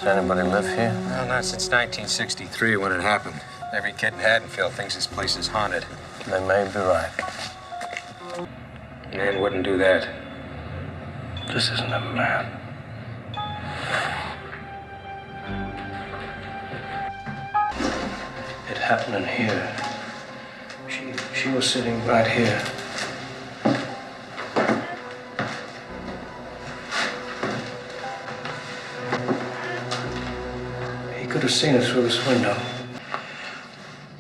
anybody live here? Well, not since 1963 when it happened. Every kid in Haddonfield thinks this place is haunted. They may be right. Man wouldn't do that. This isn't a man. It happened in here. She was sitting right here. He could have seen it through this window.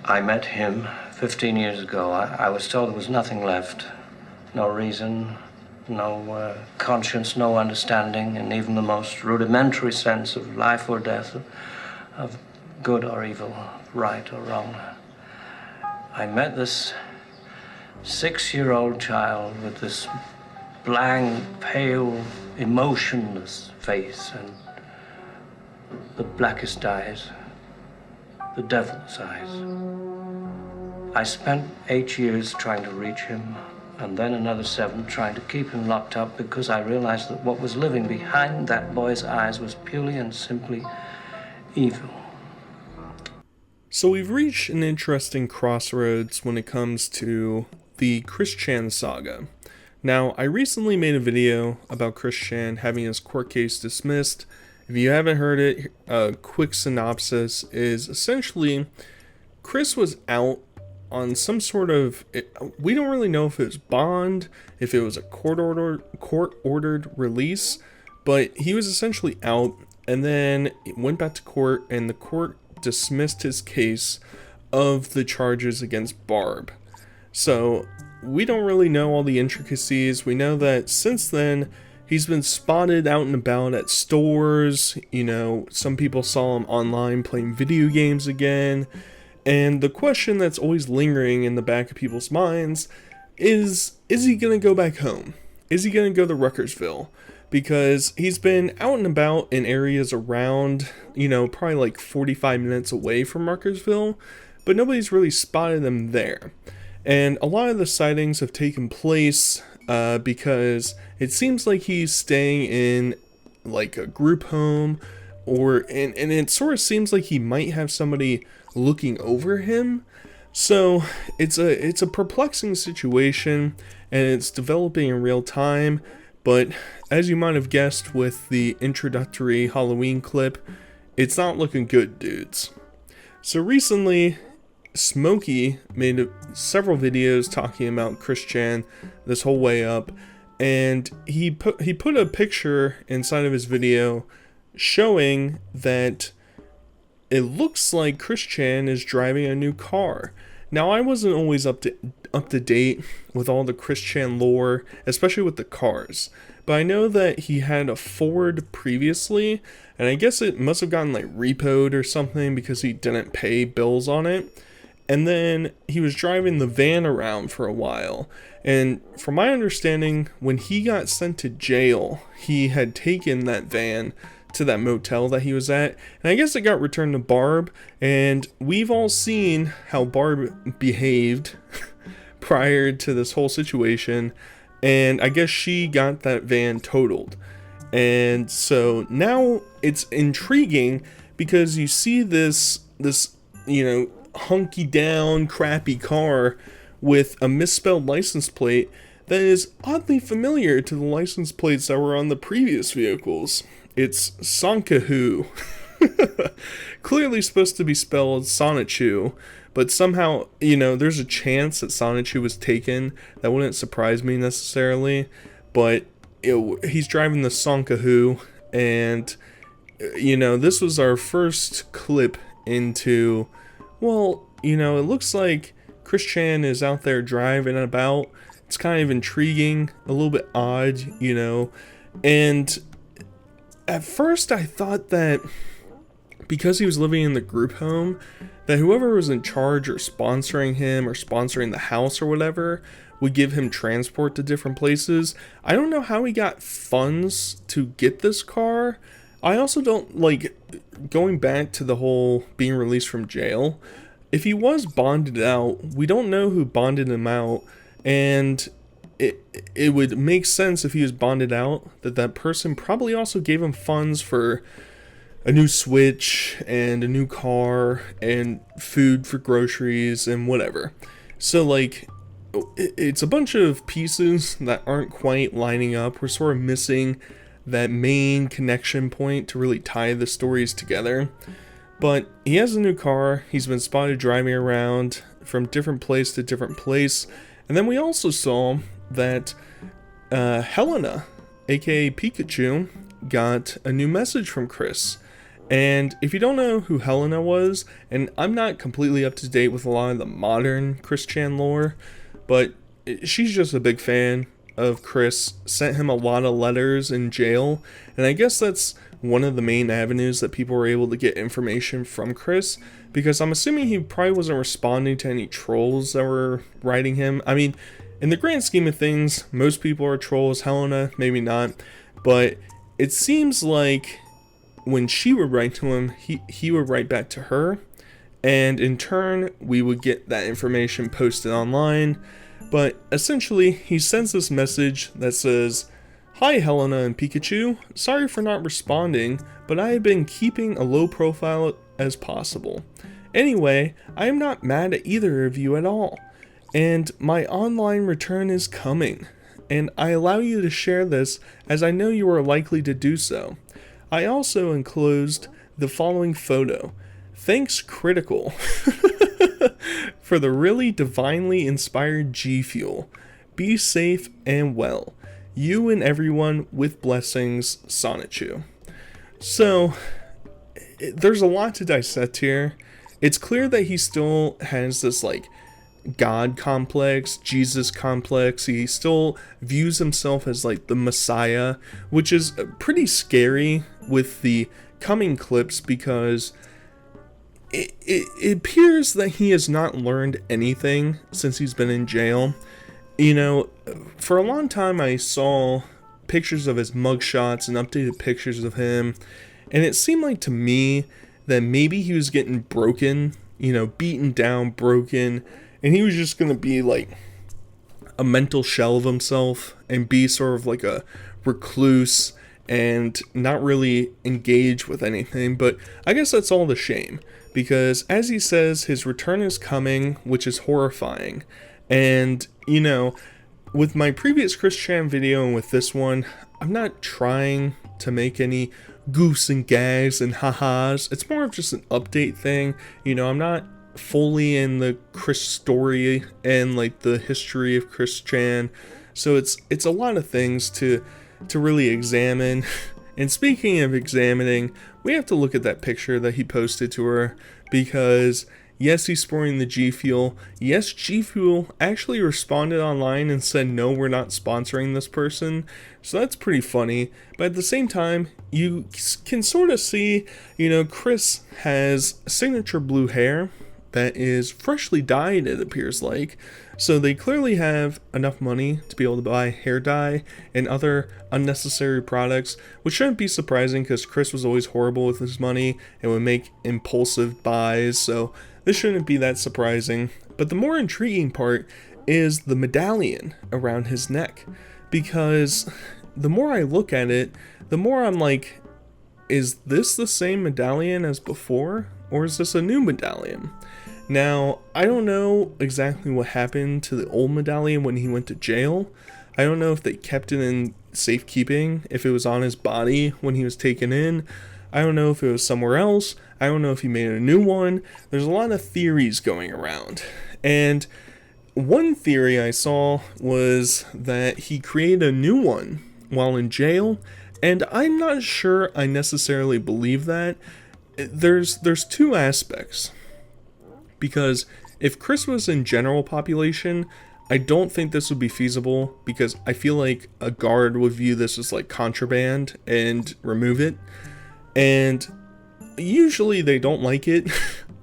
I met him 15 years ago. I was told there was nothing left. No reason, no conscience, no understanding, in even the most rudimentary sense of life or death, of good or evil, right or wrong. I met this 6-year-old child with this blank, pale, emotionless face and the blackest eyes, the devil's eyes. I spent 8 years trying to reach him, and then another 7 trying to keep him locked up, because I realized that what was living behind that boy's eyes was purely and simply evil. So we've reached an interesting crossroads when it comes to the Chris Chan saga. Now, I recently made a video about Chris Chan having his court case dismissed. If you haven't heard it, a quick synopsis is essentially Chris was out on some sort of, we don't really know if it was bond, if it was a court-ordered release, but he was essentially out, and then went back to court, and the court dismissed his case of the charges against Barb. So we don't really know all the intricacies. We know that since then he's been spotted out and about at stores. You know, some people saw him online playing video games again. And the question that's always lingering in the back of people's minds is he going to go back home? Is he going to go to Ruckersville? Because he's been out and about in areas around, you know, probably like 45 minutes away from Ruckersville, but nobody's really spotted him there. And a lot of the sightings have taken place because it seems like he's staying in like a group home, and it sort of seems like he might have somebody looking over him. So it's a perplexing situation, and it's developing in real time. But as you might have guessed with the introductory Halloween clip, it's not looking good, dudes. So recently, Smokey made several videos talking about Chris Chan this whole way up, and he put a picture inside of his video showing that it looks like Chris Chan is driving a new car. Now, I wasn't always up to date with all the Chris Chan lore, especially with the cars, but I know that he had a Ford previously, and I guess it must have gotten like repoed or something because he didn't pay bills on it. And then he was driving the van around for a while, and from my understanding, when he got sent to jail, he had taken that van to that motel that he was at, and I guess it got returned to Barb, and we've all seen how Barb behaved prior to this whole situation, and I guess she got that van totaled. And so now it's intriguing because you see this you know, hunky down crappy car with a misspelled license plate that is oddly familiar to the license plates that were on the previous vehicles. It's Sonkahu. Clearly supposed to be spelled Sonichu, but somehow, you know, there's a chance that Sonichu was taken. That wouldn't surprise me necessarily, but he's driving the Sonkahu, and, you know, this was our first clip into, well, you know, it looks like Chris Chan is out there driving about. It's kind of intriguing, a little bit odd, you know, and at first I thought that because he was living in the group home, that whoever was in charge or sponsoring him or sponsoring the house or whatever would give him transport to different places. I don't know how he got funds to get this car. I also don't like, going back to the whole being released from jail, if he was bonded out, we don't know who bonded him out, and it would make sense if he was bonded out that person probably also gave him funds for a new Switch and a new car and food for groceries and whatever. So like, it's a bunch of pieces that aren't quite lining up. We're sort of missing that main connection point to really tie the stories together. But he has a new car. He's been spotted driving around from different place to different place. And then we also saw that Helena, aka Pikachu, got a new message from Chris. And if you don't know who Helena was, and I'm not completely up to date with a lot of the modern Chris Chan lore, but she's just a big fan of Chris, sent him a lot of letters in jail, and I guess that's one of the main avenues that people were able to get information from Chris, because I'm assuming he probably wasn't responding to any trolls that were writing him. I mean, in the grand scheme of things, most people are trolls. Helena, maybe not, but it seems like when she would write to him, he would write back to her, and in turn, we would get that information posted online. But essentially, he sends this message that says, "Hi Helena and Pikachu, sorry for not responding, but I have been keeping a low profile as possible. Anyway, I am not mad at either of you at all, and my online return is coming, and I allow you to share this as I know you are likely to do so. I also enclosed the following photo. Thanks Critical for the really divinely inspired G Fuel. Be safe and well. You and everyone with blessings, Sonichu." So, there's a lot to dissect here. It's clear that he still has this like God complex, Jesus complex. He still views himself as like the Messiah, which is pretty scary with the coming clips, because it appears that he has not learned anything since he's been in jail. You know, for a long time I saw pictures of his mugshots and updated pictures of him, and it seemed like to me that maybe he was getting broken, you know, beaten down, broken, and he was just gonna be like a mental shell of himself and be sort of like a recluse and not really engage with anything. But I guess that's all the shame, because as he says, his return is coming, which is horrifying. And, you know, with my previous Chris Chan video and with this one, I'm not trying to make any goofs and gags and ha-has. It's more of just an update thing. You know, I'm not fully in the Chris story and like the history of Chris Chan. So it's a lot of things to really examine. And speaking of examining, we have to look at that picture that he posted to her, because yes, he's sporting the G Fuel. Yes, G Fuel actually responded online and said, no, we're not sponsoring this person. So that's pretty funny. But at the same time, you can sort of see, you know, Chris has signature blue hair that is freshly dyed, it appears like. So they clearly have enough money to be able to buy hair dye and other unnecessary products, which shouldn't be surprising because Chris was always horrible with his money and would make impulsive buys, so this shouldn't be that surprising. But the more intriguing part is the medallion around his neck, because the more I look at it, the more I'm like, is this the same medallion as before, or is this a new medallion? Now, I don't know exactly what happened to the old medallion when he went to jail. I don't know if they kept it in safekeeping, if it was on his body when he was taken in. I don't know if it was somewhere else. I don't know if he made a new one. There's a lot of theories going around. And one theory I saw was that he created a new one while in jail, and I'm not sure I necessarily believe that. There's two aspects. Because if Chris was in general population, I don't think this would be feasible, because I feel like a guard would view this as like contraband and remove it. And usually they don't like it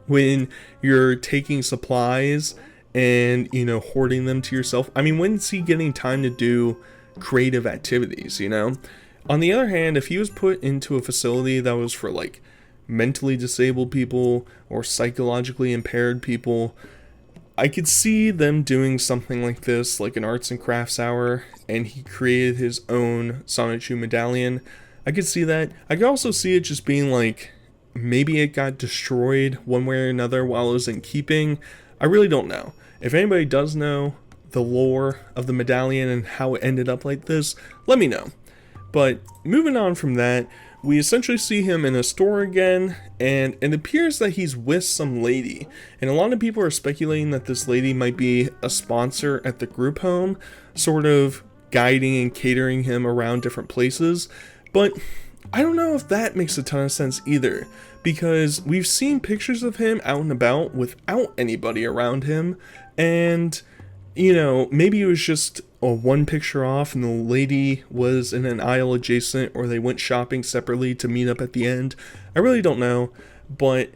when you're taking supplies and, you know, hoarding them to yourself. I mean, when's he getting time to do creative activities, you know? On the other hand, if he was put into a facility that was for like mentally disabled people or psychologically impaired people, I could see them doing something like this, like an arts and crafts hour, and he created his own Sonichu medallion. I could see that. I could also see it just being like, maybe it got destroyed one way or another while it was in keeping. I really don't know. If anybody does know the lore of the medallion and how it ended up like this, let me know. But moving on from that, we essentially see him in a store again, and it appears that he's with some lady. And a lot of people are speculating that this lady might be a sponsor at the group home, sort of guiding and catering him around different places. But I don't know if that makes a ton of sense either, because we've seen pictures of him out and about without anybody around him, and you know, maybe it was just a one picture off and the lady was in an aisle adjacent, or they went shopping separately to meet up at the end. I really don't know, but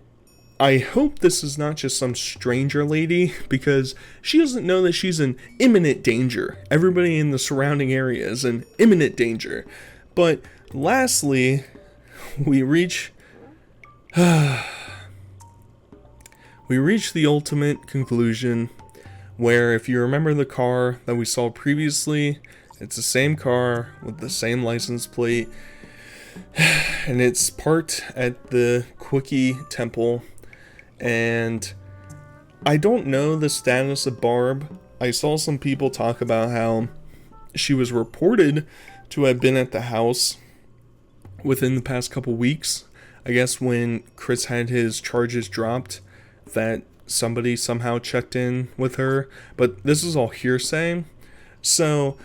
I hope this is not just some stranger lady, because she doesn't know that she's in imminent danger. Everybody in the surrounding area is in imminent danger. But lastly, we reach the ultimate conclusion, where if you remember the car that we saw previously, it's the same car with the same license plate, and it's parked at the Quickie Temple. And I don't know the status of Barb. I saw some people talk about how she was reported to have been at the house within the past couple weeks. I guess when Chris had his charges dropped, that somebody somehow checked in with her, but this is all hearsay. So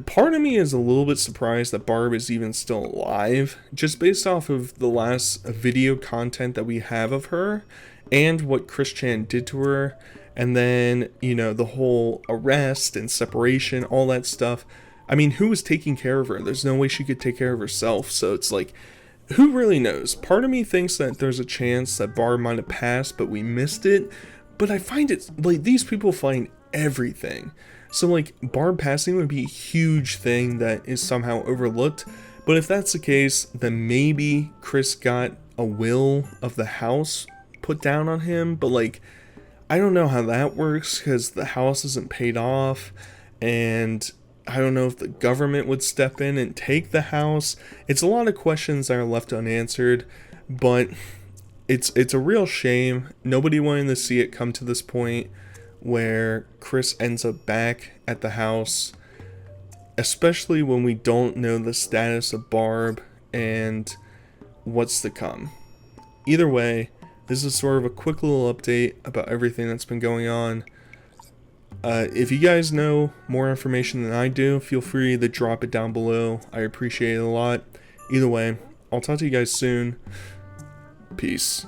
part of me is a little bit surprised that Barb is even still alive, just based off of the last video content that we have of her and what Chris Chan did to her, and then, you know, the whole arrest and separation, all that stuff. I mean, who was taking care of her? There's no way she could take care of herself, so it's like, who really knows? Part of me thinks that there's a chance that Barb might have passed, but we missed it. But I find it, like, these people find everything. So, like, Barb passing would be a huge thing that is somehow overlooked. But if that's the case, then maybe Chris got a will of the house put down on him. But, like, I don't know how that works, because the house isn't paid off. And I don't know if the government would step in and take the house. It's a lot of questions that are left unanswered, but it's a real shame. Nobody wanted to see it come to this point where Chris ends up back at the house, especially when we don't know the status of Barb and what's to come. Either way, this is sort of a quick little update about everything that's been going on. If you guys know more information than I do, feel free to drop it down below. I appreciate it a lot. Either way, I'll talk to you guys soon. Peace.